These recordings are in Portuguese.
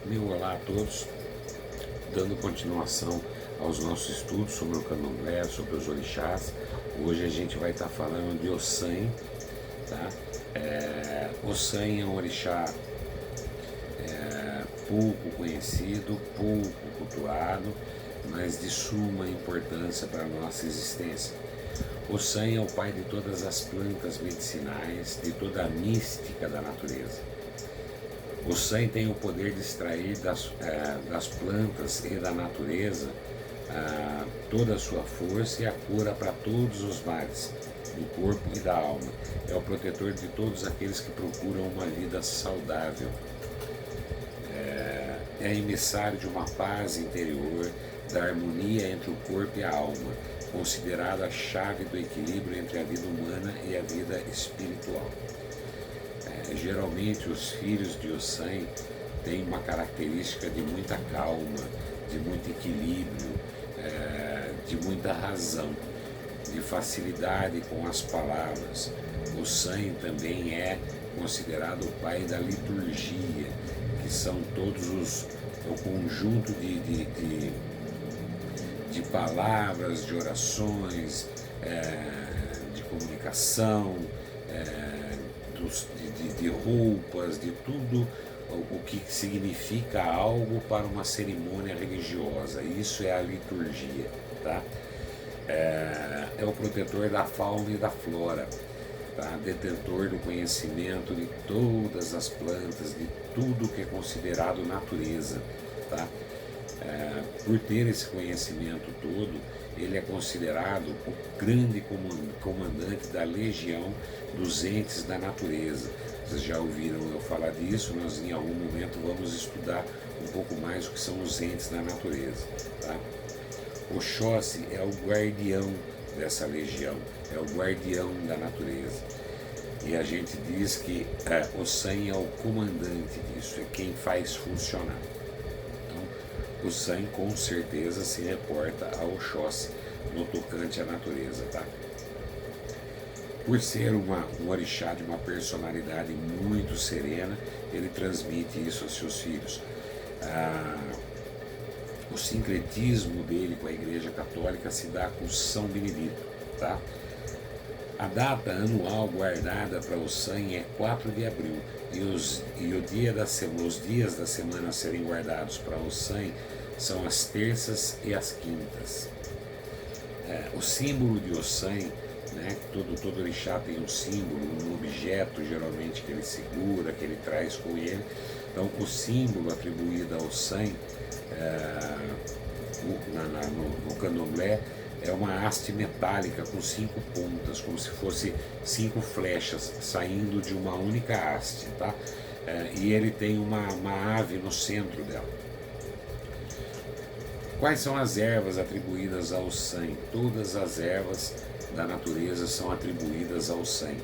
Meu olá a todos, dando continuação aos nossos estudos sobre o candomblé, sobre os orixás. Hoje a gente vai estar falando de Ossan, tá? Ossan é um orixá pouco conhecido, pouco cultuado, mas de suma importância para a nossa existência. Ossan é o pai de todas as plantas medicinais, de toda a mística da natureza. Ossan tem o poder de extrair das plantas e da natureza toda a sua força e a cura para todos os males do corpo e da alma. É o protetor de todos aqueles que procuram uma vida saudável. É emissário de uma paz interior, da harmonia entre o corpo e a alma, considerado a chave do equilíbrio entre a vida humana e a vida espiritual. Geralmente os filhos de Ossan têm uma característica de muita calma, de muito equilíbrio, de muita razão, de facilidade com as palavras. Ossan também é considerado o pai da liturgia, que são o conjunto de palavras, de orações, de comunicação, de roupas, de tudo o que significa algo para uma cerimônia religiosa. Isso é a liturgia, tá? É o protetor da fauna e da flora, tá? Detentor do conhecimento de todas as plantas, de tudo que é considerado natureza, tá? Por ter esse conhecimento todo, ele é considerado o grande comandante da legião dos entes da natureza. Vocês já ouviram eu falar disso, nós em algum momento vamos estudar um pouco mais o que são os entes da natureza. Tá? Oxóssi é o guardião dessa legião, é o guardião da natureza. E a gente diz que Ossan é o comandante disso, é quem faz funcionar. Ossan com certeza se reporta a Oxóssi no tocante à natureza, tá? Por ser um orixá de uma personalidade muito serena, ele transmite isso aos seus filhos. O sincretismo dele com a Igreja Católica se dá com São Benedito, tá? A data anual guardada para Ossan é 4 de abril e os dias da semana a serem guardados para Ossan são as terças e as quintas. O símbolo de Ossan, né, todo orixá tem um símbolo, um objeto geralmente que ele segura, que ele traz com ele. Então o símbolo atribuído a Ossan no candomblé é uma haste metálica com 5 pontas, como se fosse 5 flechas saindo de uma única haste, tá? E ele tem uma ave no centro dela. Quais são as ervas atribuídas ao Ossan? Todas as ervas da natureza são atribuídas ao Ossan.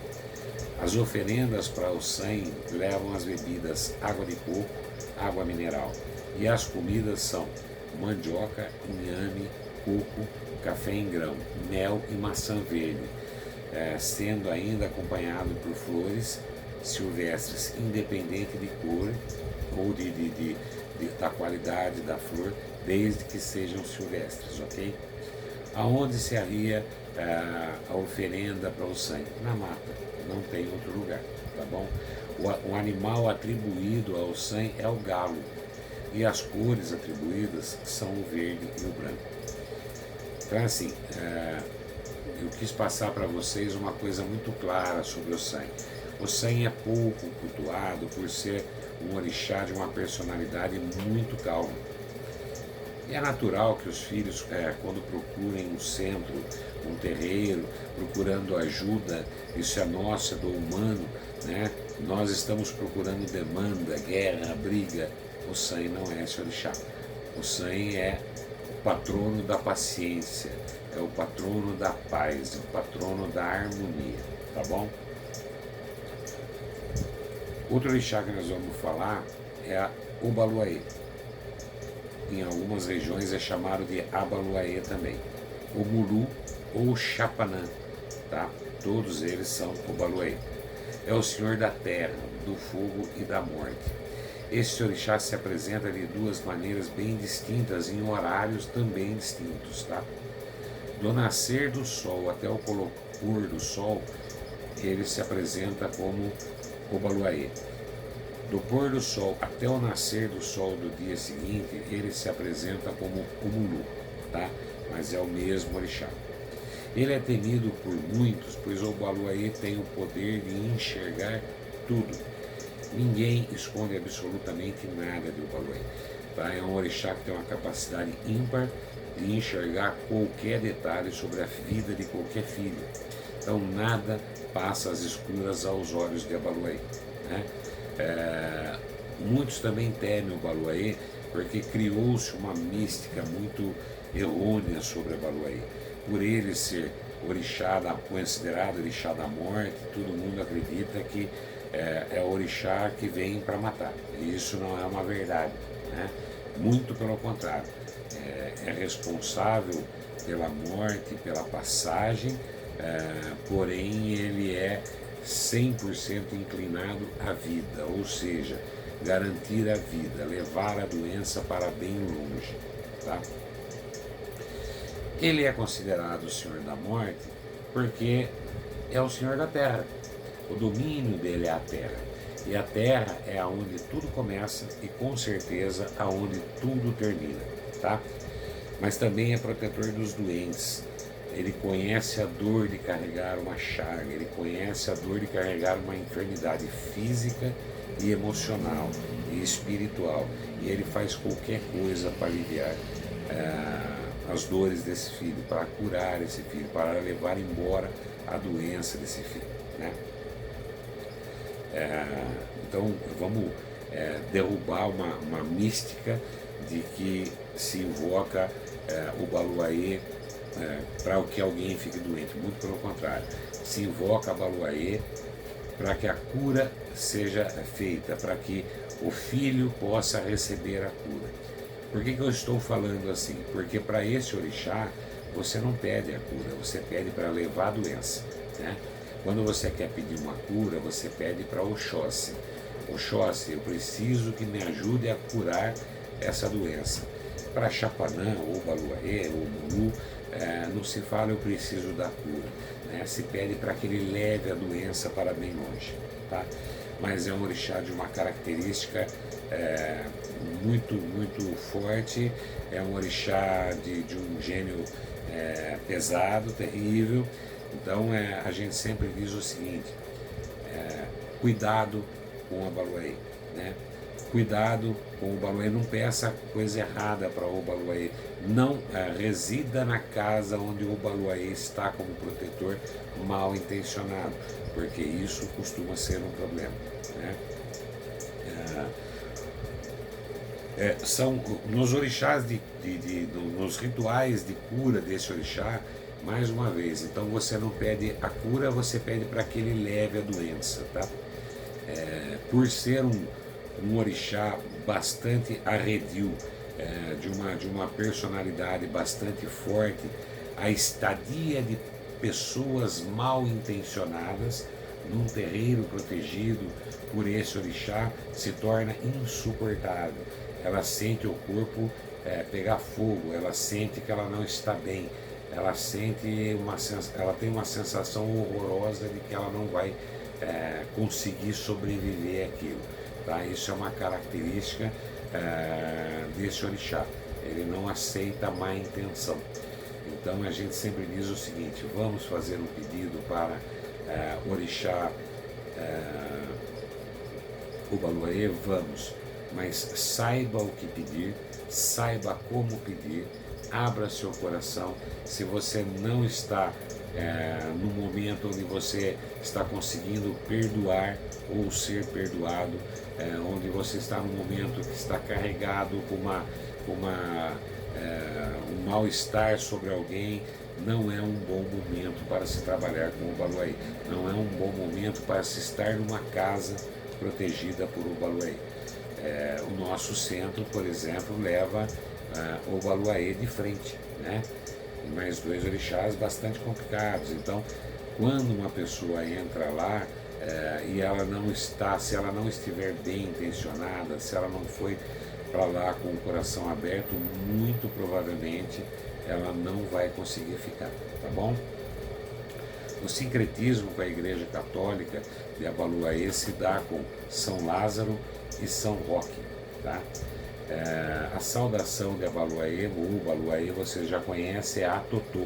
As oferendas para Ossan levam as bebidas água de coco, água mineral. E as comidas são mandioca, inhame, coco, café em grão, mel e maçã verde, sendo ainda acompanhado por flores silvestres, independente de cor ou da qualidade da flor, desde que sejam silvestres, ok? Aonde se alia a oferenda para Ossan? Na mata, não tem outro lugar, tá bom? O animal atribuído a Ossan é o galo, e as cores atribuídas são o verde e o branco. Então, assim, eu quis passar para vocês uma coisa muito clara sobre Ossan. Ossan é pouco cultuado por ser um orixá de uma personalidade muito calma. E é natural que os filhos, quando procurem um centro, um terreiro, procurando ajuda, isso é nosso, é do humano, né? Nós estamos procurando demanda, guerra, briga. Ossan não é esse orixá. Ossan é o patrono da paciência, é o patrono da paz, é o patrono da harmonia, tá bom? Outro orixá que nós vamos falar é a Obaluayê. Em algumas regiões é chamado de Abaluayê também. O Mulu ou Chapanã, tá? Todos eles são Obaluayê. É o senhor da terra, do fogo e da morte. Esse orixá se apresenta de duas maneiras bem distintas, em horários também distintos, tá? Do nascer do sol até o pôr do sol, ele se apresenta como Obaluayê. Do pôr do sol até o nascer do sol do dia seguinte, ele se apresenta como Omulu, tá? Mas é o mesmo orixá. Ele é temido por muitos, pois o Obaluayê tem o poder de enxergar tudo. Ninguém esconde absolutamente nada de Obaluayê. Tá? É um orixá que tem uma capacidade ímpar de enxergar qualquer detalhe sobre a vida de qualquer filho. Então nada passa às escuras aos olhos de Obaluayê, né? Muitos também temem o Obaluayê porque criou-se uma mística muito errônea sobre o Obaluayê. Por ele ser orixá, considerado orixá da morte, todo mundo acredita que é o orixá que vem para matar. E isso não é uma verdade, né? Muito pelo contrário. É responsável pela morte, pela passagem, porém ele é 100% inclinado à vida, ou seja, garantir a vida, levar a doença para bem longe, tá? Ele é considerado o Senhor da Morte porque é o Senhor da Terra. O domínio dele é a Terra. E a Terra é aonde tudo começa e com certeza aonde tudo termina, tá? Mas também é protetor dos doentes. Ele conhece a dor de carregar uma chaga, ele conhece a dor de carregar uma enfermidade física e emocional e espiritual. E ele faz qualquer coisa para aliviar as dores desse filho, para curar esse filho, para levar embora a doença desse filho, né? Então vamos derrubar uma mística de que se invoca o Obaluayê para que alguém fique doente. Muito pelo contrário, se invoca a Obaluayê para que a cura seja feita, para que o filho possa receber a cura. Por que eu estou falando assim? Porque para esse orixá você não pede a cura, você pede para levar a doença, né? Quando você quer pedir uma cura, você pede para Oxóssi. Oxóssi, eu preciso que me ajude a curar essa doença. Para Chapanã, ou Obaluayê, ou Mulu, não se fala eu preciso da cura, né? Se pede para que ele leve a doença para bem longe, tá? Mas é um orixá de uma característica muito, muito forte, é um orixá de um gênio pesado, terrível. Então a gente sempre diz o seguinte, cuidado com o Obaluayê, né? Cuidado com o Obaluayê, não peça coisa errada para o Obaluayê, não resida na casa onde o Obaluayê está como protetor mal intencionado, porque isso costuma ser um problema, né? São nos orixás, nos rituais de cura desse orixá, mais uma vez, então você não pede a cura, você pede para que ele leve a doença, tá? Por ser um orixá bastante arredio, de uma personalidade bastante forte, a estadia de pessoas mal intencionadas num terreiro protegido por esse orixá se torna insuportável. Ela sente o corpo pegar fogo, ela sente que ela não está bem, ela tem uma sensação horrorosa de que ela não vai conseguir sobreviver àquilo, tá? Isso é uma característica desse orixá, ele não aceita má intenção. Então a gente sempre diz o seguinte, vamos fazer um pedido para orixá Obaluayê, vamos, mas saiba o que pedir, saiba como pedir, abra seu coração. Se você não está no momento onde você está conseguindo perdoar ou ser perdoado, onde você está no momento que está carregado com um mal-estar sobre alguém, não é um bom momento para se trabalhar com o Obaluayê, não é um bom momento para se estar numa casa protegida por Obaluayê. O nosso centro, por exemplo, leva o Obaluayê de frente, né? E mais dois orixás bastante complicados. Então, quando uma pessoa entra lá, e ela não está, se ela não estiver bem intencionada, se ela não foi para lá com o coração aberto, muito provavelmente ela não vai conseguir ficar, tá bom? O sincretismo com a Igreja Católica de Abaluaê se dá com São Lázaro e São Roque, tá? A saudação de Abaluaê, ou Baluaê, você já conhece, é Atotô,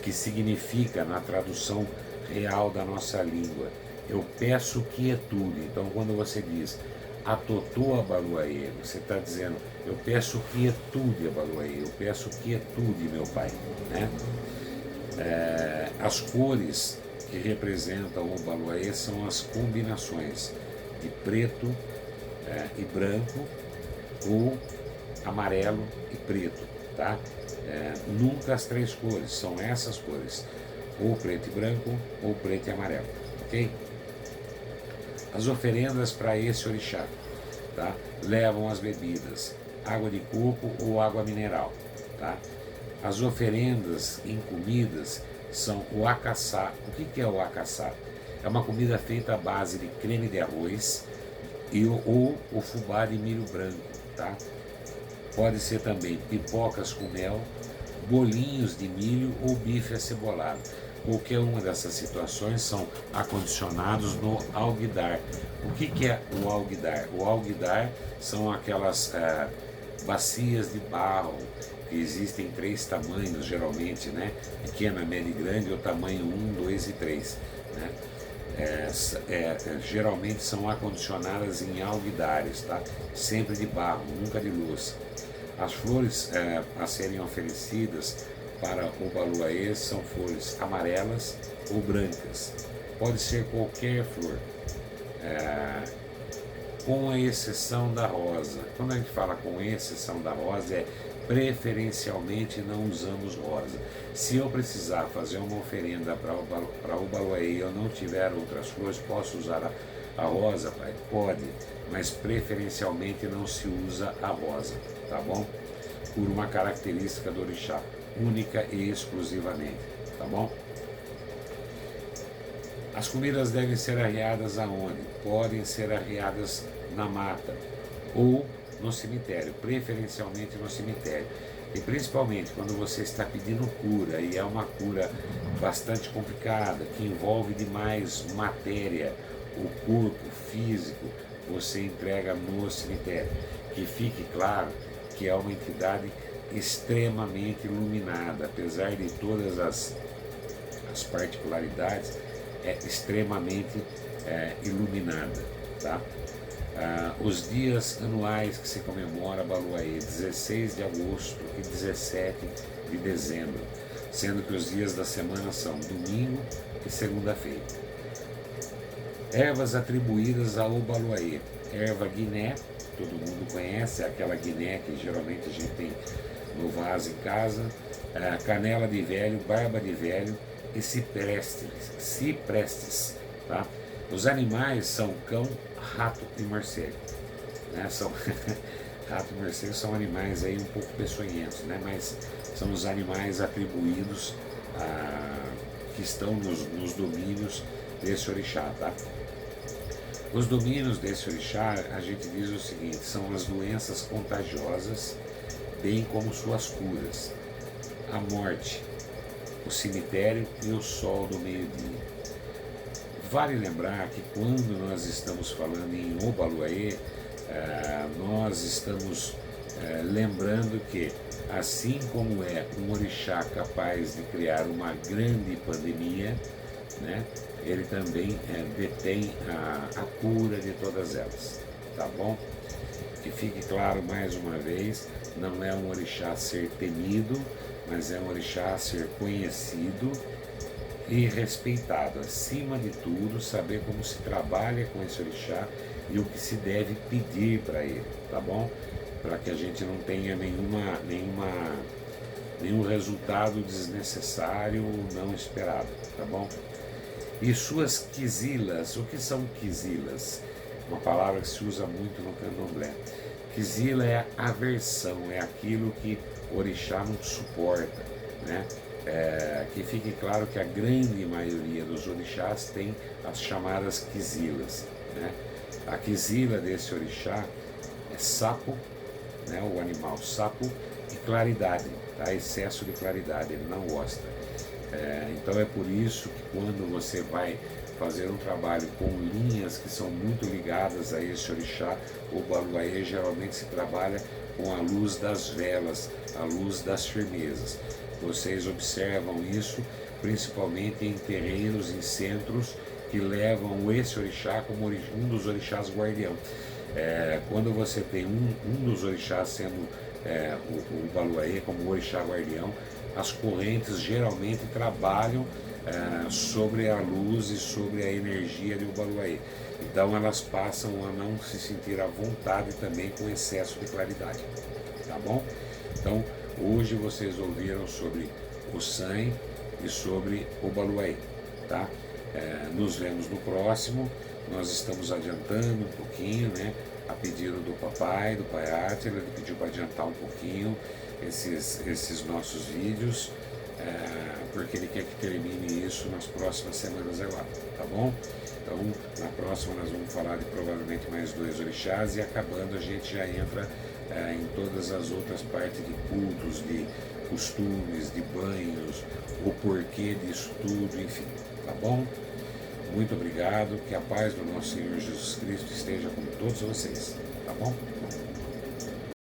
que significa, na tradução real da nossa língua, eu peço quietude. Então, quando você diz Atotô Abaluaê, você está dizendo, eu peço quietude Abaluaê, eu peço quietude, meu Pai, né? As cores que representam o Baluaê são as combinações de preto e branco, ou amarelo e preto, tá? Nunca as três cores, são essas cores, ou preto e branco, ou preto e amarelo, ok? As oferendas para esse orixá, tá? Levam as bebidas, água de coco ou água mineral, tá? As oferendas em comidas são o acaçá. O que é o acaçá? É uma comida feita à base de creme de arroz ou o fubá de milho branco, tá? Pode ser também pipocas com mel, bolinhos de milho ou bife acebolado. Qualquer uma dessas situações são acondicionados no alguidar. O que é o alguidar? O alguidar são aquelas bacias de barro, que existem 3 tamanhos geralmente, né? Pequena, média e grande, ou tamanho 1, 2 e 3, né? Geralmente são acondicionadas em alguidares, tá? Sempre de barro, nunca de louça. As flores a serem oferecidas para o Baluaê são flores amarelas ou brancas. Pode ser qualquer flor, com a exceção da rosa. Quando a gente fala com exceção da rosa, preferencialmente não usamos rosa. Se eu precisar fazer uma oferenda para o Baluaê e eu não tiver outras flores, posso usar a rosa, Pai? Pode, mas preferencialmente não se usa a rosa, tá bom? Por uma característica do orixá, única e exclusivamente, tá bom? As comidas devem ser arriadas aonde? Podem ser arriadas na mata ou no cemitério, preferencialmente no cemitério. E principalmente quando você está pedindo cura, e é uma cura bastante complicada, que envolve demais matéria, o corpo físico, você entrega no cemitério. Que fique claro que é uma entidade extremamente iluminada, apesar de todas as particularidades, é extremamente iluminada, tá? Os dias anuais que se comemora Baluaê, 16 de agosto e 17 de dezembro, sendo que os dias da semana são domingo e segunda-feira. Ervas atribuídas ao Baluaê: erva guiné, todo mundo conhece, é aquela guiné que geralmente a gente tem no vaso em casa, canela de velho, barba de velho e ciprestes, tá? Os animais são cão, rato e morcego, né? Rato e morcego são animais aí um pouco peçonhentos, né? Mas são os animais atribuídos que estão nos domínios desse orixá, tá? Os domínios desse orixá, a gente diz o seguinte: são as doenças contagiosas, bem como suas curas, a morte, o cemitério e o sol do meio-dia. Vale lembrar que quando nós estamos falando em Obaluaê, nós estamos lembrando que, assim como é um orixá capaz de criar uma grande pandemia, né, ele também detém a cura de todas elas, tá bom? Que fique claro mais uma vez, não é um orixá a ser temido, mas é um orixá a ser conhecido e respeitado. Acima de tudo, saber como se trabalha com esse orixá e o que se deve pedir para ele, tá bom? Para que a gente não tenha nenhum resultado desnecessário ou não esperado, tá bom? E suas quizilas. O que são quizilas? Uma palavra que se usa muito no candomblé. Quizila é a aversão, é aquilo que o orixá não suporta, né? Que fique claro que a grande maioria dos orixás tem as chamadas quizilas, né? A quizila desse orixá é sapo, né? O animal sapo, e claridade, tá? Excesso de claridade, ele não gosta. Então é por isso que quando você vai fazer um trabalho com linhas que são muito ligadas a esse orixá, o Baluayê, geralmente se trabalha com a luz das velas, a luz das firmezas. Vocês observam isso principalmente em terreiros, em centros que levam esse orixá como um dos orixás guardião. Quando você tem um dos orixás sendo o Baluayê como orixá guardião, as correntes geralmente trabalham sobre a luz e sobre a energia de Baluayê. Então elas passam a não se sentir à vontade também com excesso de claridade, tá bom? Então hoje vocês ouviram sobre o San e sobre o Baluayê, tá? Nos vemos no próximo. Nós estamos adiantando um pouquinho, né? A pedido do papai, do pai Átila, ele pediu para adiantar um pouquinho esses nossos vídeos, porque ele quer que termine isso nas próximas semanas agora, tá bom? Então, na próxima nós vamos falar de provavelmente mais 2 orixás, e acabando a gente já entra em todas as outras partes de cultos, de costumes, de banhos, o porquê disso tudo, enfim, tá bom? Muito obrigado, que a paz do nosso Senhor Jesus Cristo esteja com todos vocês, tá bom?